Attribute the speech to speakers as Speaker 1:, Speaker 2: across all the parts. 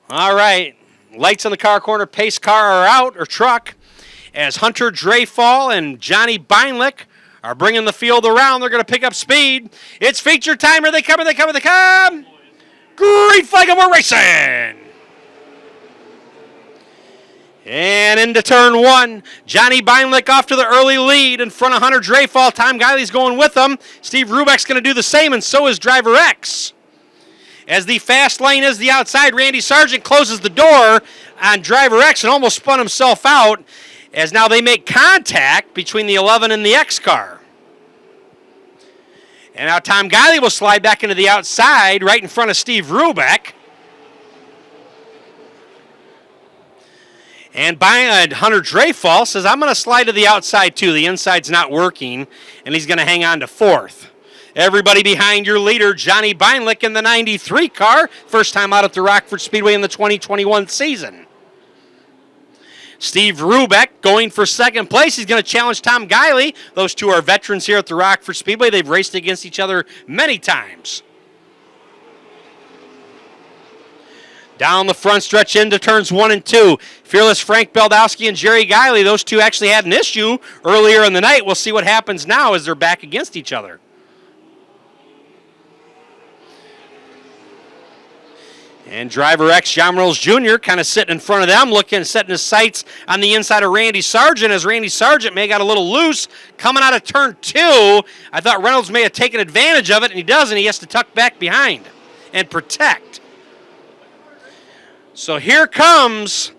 Speaker 1: All right. Lights on the car corner, pace car are out, or truck, as Hunter Dreyfall and Johnny Beinlich are bringing the field around. They're going to pick up speed. It's feature time. Here they come, here they come, here they come. Green flag, and we're racing. And into turn one. Johnny Beinlich off to the early lead in front of Hunter Dreyfall. Tom Guiley's going with him. Steve Rubeck's going to do the same, and so is Driver X. As the fast lane is the outside, Randy Sargent closes the door on Driver X and almost spun himself out, as now they make contact between the 11 and the X car. And now Tom Guiley will slide back into the outside right in front of Steve Rubeck. And Hunter Dreyfall says, I'm going to slide to the outside too. The inside's not working, and he's going to hang on to fourth. Everybody behind your leader, Johnny Beinlich in the 93 car. First time out at the Rockford Speedway in the 2021 season. Steve Rubeck going for second place. He's going to challenge Tom Guiley. Those two are veterans here at the Rockford Speedway. They've raced against each other many times. Down the front stretch into turns 1 and 2. Fearless Frank Beldowski and Jerry Guiley. Those two actually had an issue earlier in the night. We'll see what happens now as they're back against each other. And Driver X, John Reynolds Jr., kind of sitting in front of them, setting his sights on the inside of Randy Sargent, as Randy Sargent may have got a little loose coming out of turn 2. I thought Reynolds may have taken advantage of it, and he doesn't. He has to tuck back behind and protect. So here comes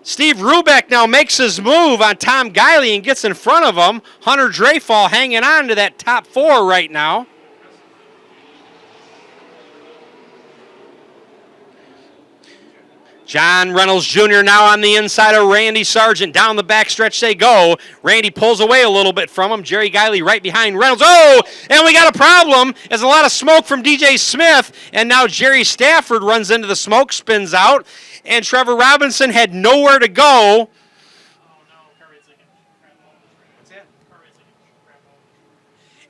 Speaker 1: Steve Rubeck, now makes his move on Tom Guiley and gets in front of him. Hunter Dreyfall hanging on to that top 4 right now. John Reynolds Jr. now on the inside of Randy Sargent. Down the backstretch they go. Randy pulls away a little bit from him. Jerry Guiley right behind Reynolds. Oh, and we got a problem. There's a lot of smoke from DJ Smith, and now Jerry Stafford runs into the smoke, spins out, and Trevor Robinson had nowhere to go.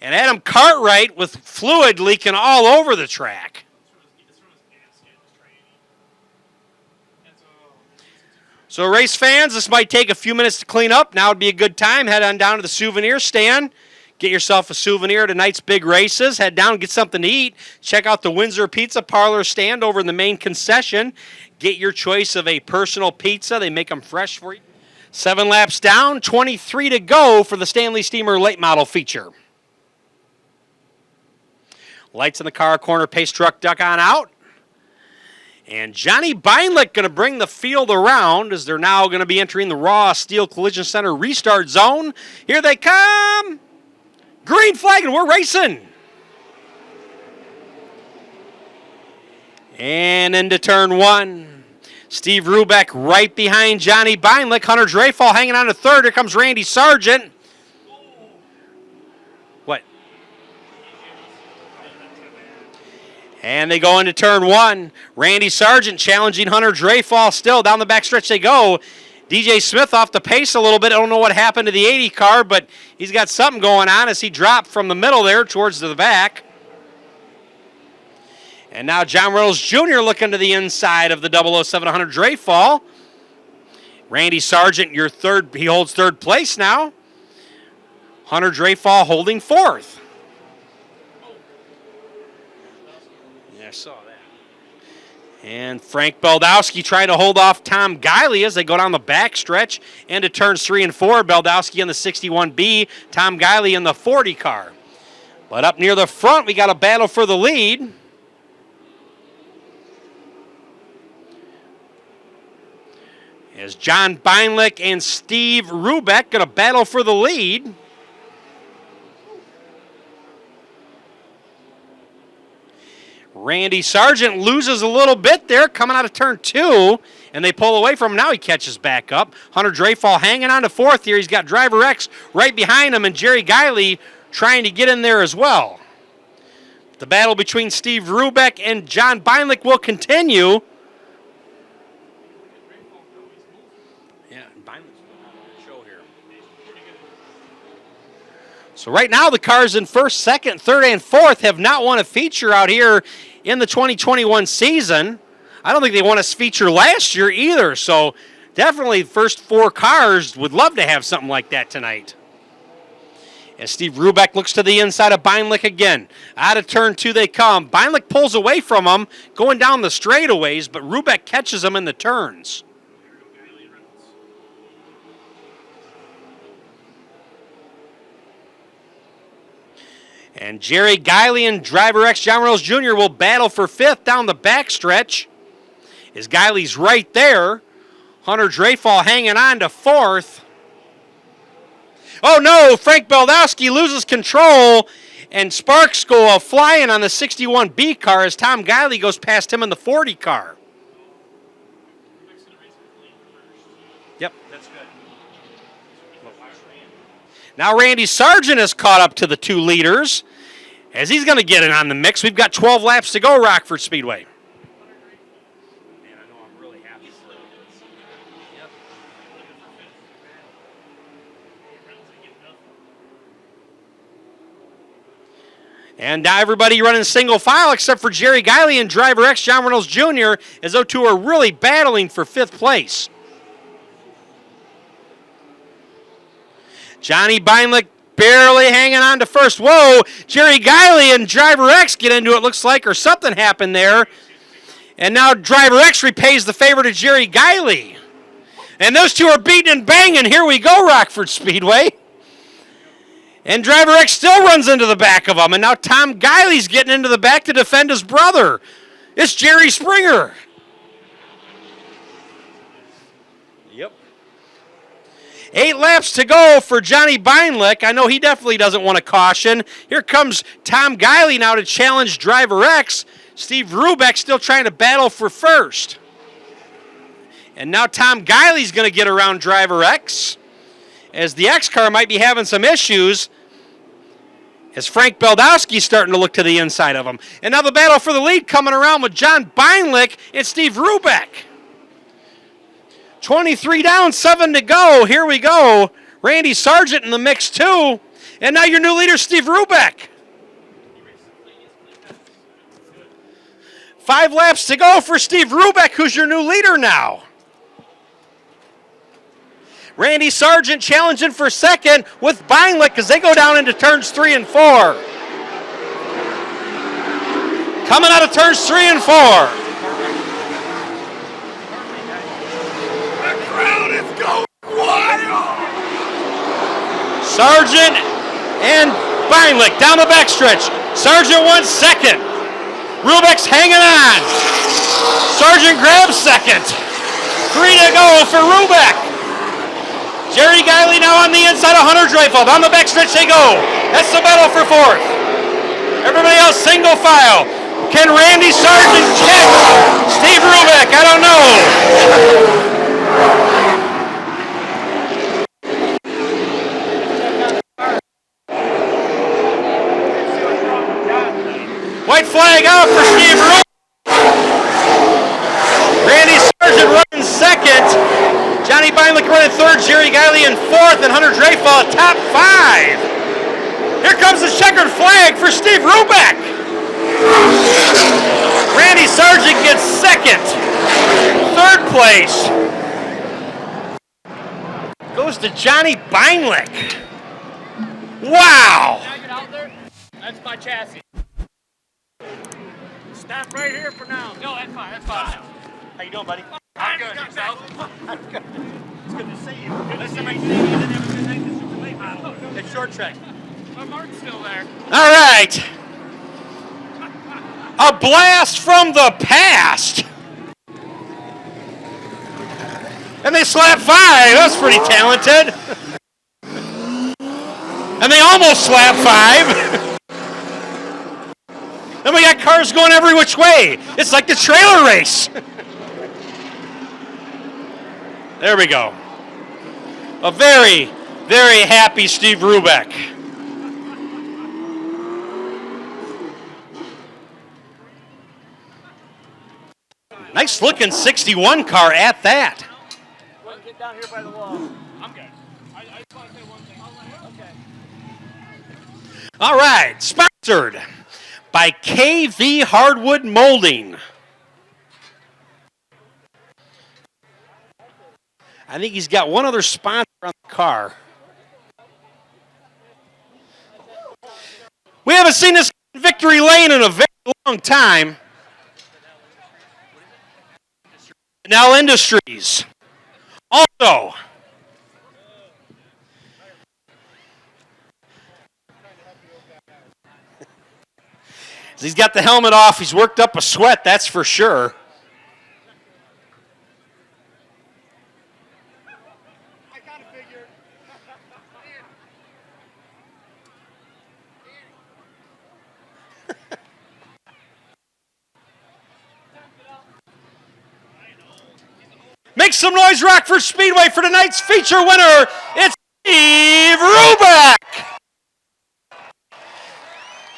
Speaker 1: And Adam Cartwright with fluid leaking all over the track. So race fans, this might take a few minutes to clean up. Now would be a good time. Head on down to the souvenir stand. Get yourself a souvenir of tonight's big races. Head down and get something to eat. Check out the Windsor Pizza Parlor stand over in the main concession. Get your choice of a personal pizza. They make them fresh for you. 7 laps down, 23 to go for the Stanley Steamer late model feature. Lights in the car corner, pace truck duck on out. And Johnny Beinlich going to bring the field around as they're now going to be entering the Raw Steel Collision Center restart zone. Here they come. Green flag, and we're racing. And into turn 1. Steve Rubeck right behind Johnny Beinlich. Hunter Dreyfall hanging on to third. Here comes Randy Sargent. What? And they go into turn 1. Randy Sargent challenging Hunter Dreyfall still. Down the backstretch they go. DJ Smith off the pace a little bit. I don't know what happened to the 80 car, but he's got something going on as he dropped from the middle there towards the back. And now John Reynolds Jr. looking to the inside of the 007 Hunter Dreyfall. Randy Sargent, your third. He holds third place now. Hunter Dreyfall holding fourth. Saw that. And Frank Beldowski trying to hold off Tom Guiley as they go down the back stretch into turns 3 and 4. Beldowski in the 61B, Tom Guiley in the 40 car. But up near the front, we got a battle for the lead. As John Beinlich and Steve Rubeck going to battle for the lead. Randy Sargent loses a little bit there coming out of turn 2, and they pull away from him. Now he catches back up. Hunter Dreyfall hanging on to fourth here. He's got Driver X right behind him, and Jerry Guiley trying to get in there as well. The battle between Steve Rubeck and John Beinlich will continue. Yeah, Beinlich's show here. So right now the cars in first, second, third, and fourth have not won a feature out here in the 2021 season. I don't think they won a feature last year either. So definitely first 4 cars would love to have something like that tonight. As Steve Rubeck looks to the inside of Beinlich again. Out of turn 2 they come. Beinlich pulls away from him, going down the straightaways, but Rubeck catches him in the turns. And Jerry Guiley and driver X John Rose Jr. will battle for 5th down the backstretch. As Guiley's right there. Hunter Dreyfall hanging on to 4th. Oh no, Frank Baldowski loses control, and sparks go flying on the 61B car as Tom Guiley goes past him in the 40 car. Yep, that's good. Now Randy Sargent is caught up to the 2 leaders, as he's going to get in on the mix. We've got 12 laps to go, Rockford Speedway. And now everybody running single file except for Jerry Guiley and driver X John Reynolds Jr. as those 2 are really battling for 5th place. Johnny Beinlich barely hanging on to 1st. Whoa, Jerry Guiley and driver X get into it, looks like, or something happened there. And now driver X repays the favor to Jerry Guiley. And those 2 are beating and banging. Here we go, Rockford Speedway. And driver X still runs into the back of him. And now Tom Guiley's getting into the back to defend his brother. It's Jerry Springer. Yep. 8 laps to go for Johnny Beinlich. I know he definitely doesn't want a caution. Here comes Tom Guiley now to challenge driver X. Steve Rubeck still trying to battle for 1st. And now Tom Guiley's going to get around driver X, as the X car might be having some issues, as Frank Baldowski's starting to look to the inside of him. And now the battle for the lead coming around with John Beinlich and Steve Rubeck. 23 down, 7 to go. Here we go. Randy Sargent in the mix too. And now your new leader, Steve Rubeck. 5 laps to go for Steve Rubeck, who's your new leader now. Randy Sargent challenging for 2nd with Beinlich as they go down into turns 3 and 4. Coming out of turns 3 and 4.
Speaker 2: The crowd is going wild!
Speaker 1: Sargent and Beinlich down the backstretch. Sargent won 2nd. Rubeck's hanging on. Sargent grabs 2nd. 3 to go for Rubeck. Jerry Guiley now on the inside of Hunter Dreyfall. Down the backstretch they go. That's the battle for 4th. Everybody else single file. Can Randy Sargent check Steve Rubeck? I don't know. White flag out for Steve Rubeck. Randy Sargent running 2nd. Johnny Beinlich running 3rd, Jerry Guiley in 4th, and Hunter Dreyfall top 5. Here comes the checkered flag for Steve Rubeck. Randy Sargent gets 2nd. 3rd place goes to Johnny Beinlich. Wow.
Speaker 3: Can I get out there? That's my chassis. Stop right here for now. No, that's fine. That's fine.
Speaker 1: How you doing, buddy?
Speaker 3: I'm good. Yourself?
Speaker 1: I'm good. It's good to see you.
Speaker 3: Last time I see you, you didn't have a good night. This is the late model.
Speaker 1: It's short track.
Speaker 3: My mark's still there.
Speaker 1: All right. A blast from the past. And they slap 5. That's pretty talented. And they almost slap 5. Then we got cars going every which way. It's like the trailer race. There we go. A very, very happy Steve Rubeck. Nice looking 61 car at that.
Speaker 3: Get down here by the wall. I'm good. I just want to say one thing. Okay.
Speaker 1: All right, sponsored by KV Hardwood Molding. I think he's got one other sponsor on the car. We haven't seen this victory lane in a very long time. Now Industries. Also. He's got the helmet off. He's worked up a sweat, that's for sure.
Speaker 3: I kind of figured.
Speaker 1: Make some noise, Rockford Speedway, for tonight's feature winner. It's Steve Rubeck.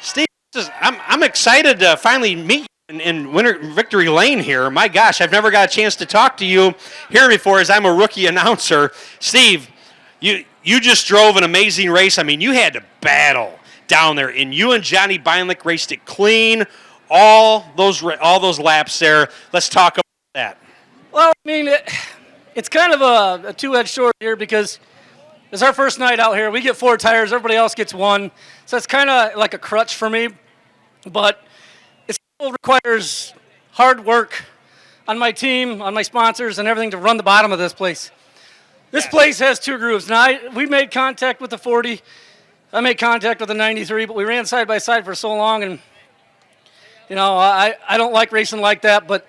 Speaker 1: Steve, I'm excited to finally meet you in Victory Lane here. My gosh, I've never got a chance to talk to you here before, as I'm a rookie announcer. Steve, you just drove an amazing race. I mean, you had to battle down there, and you and Johnny Beinlich raced it clean. All those laps there. Let's talk about that.
Speaker 4: Well, I mean, it's kind of a two-edged sword here because it's our first night out here. We get 4 tires. Everybody else gets 1. So it's kind of like a crutch for me. But it still requires hard work on my team, on my sponsors, and everything to run the bottom of this place. This place has 2 grooves. Now, we made contact with the 40. I made contact with the 93, but we ran side by side for so long. And, you know, I don't like racing like that, but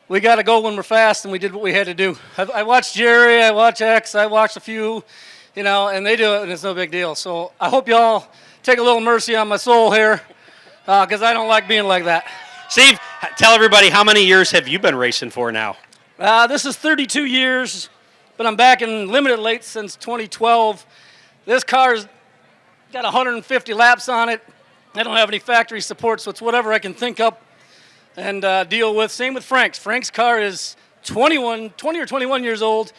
Speaker 4: we got to go when we're fast, and we did what we had to do. I watched Jerry, I watched X, I watched a few, you know, and they do it, and it's no big deal. So I hope y'all take a little mercy on my soul here, because I don't like being like that.
Speaker 1: Steve, tell everybody, how many years have you been racing for now?
Speaker 4: This is 32 years, but I'm back in limited late since 2012. This car's got 150 laps on it. I don't have any factory support, so it's whatever I can think up and deal with. Same with Frank's. Frank's car is 20 or 21 years old,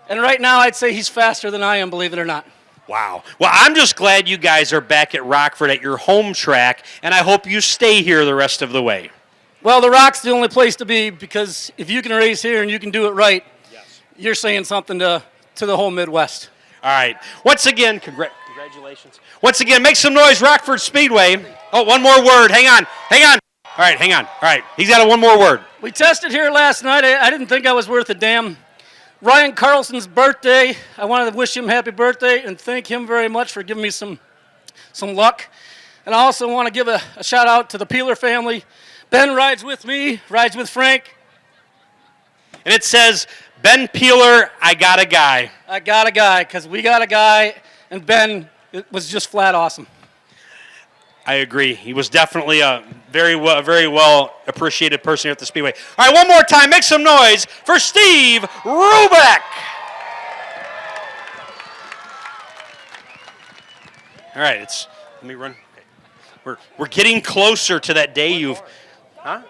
Speaker 4: and right now I'd say he's faster than I am, believe it or not.
Speaker 1: Wow. Well, I'm just glad you guys are back at Rockford at your home track, and I hope you stay here the rest of the way.
Speaker 4: Well, the Rock's the only place to be, because if you can race here and you can do it right, you're saying something to the whole Midwest.
Speaker 1: All right. Once again, congratulations. Once again, make some noise, Rockford Speedway. Oh, one more word. Hang on. All right, hang on. All right, he's got one more word.
Speaker 4: We tested here last night. I didn't think I was worth a damn. Ryan Carlson's birthday. I wanted to wish him happy birthday and thank him very much for giving me some luck. And I also want to give a shout out to the Peeler family. Ben rides with me, rides with Frank.
Speaker 1: And it says, Ben Peeler, I got a guy.
Speaker 4: I got a guy, because we got a guy, and Ben was just flat awesome.
Speaker 1: I agree. He was definitely a very well appreciated person here at the Speedway. All right, one more time, make some noise for Steve Rubeck. All right, let me run. Okay. We're getting closer to that day you've. Huh?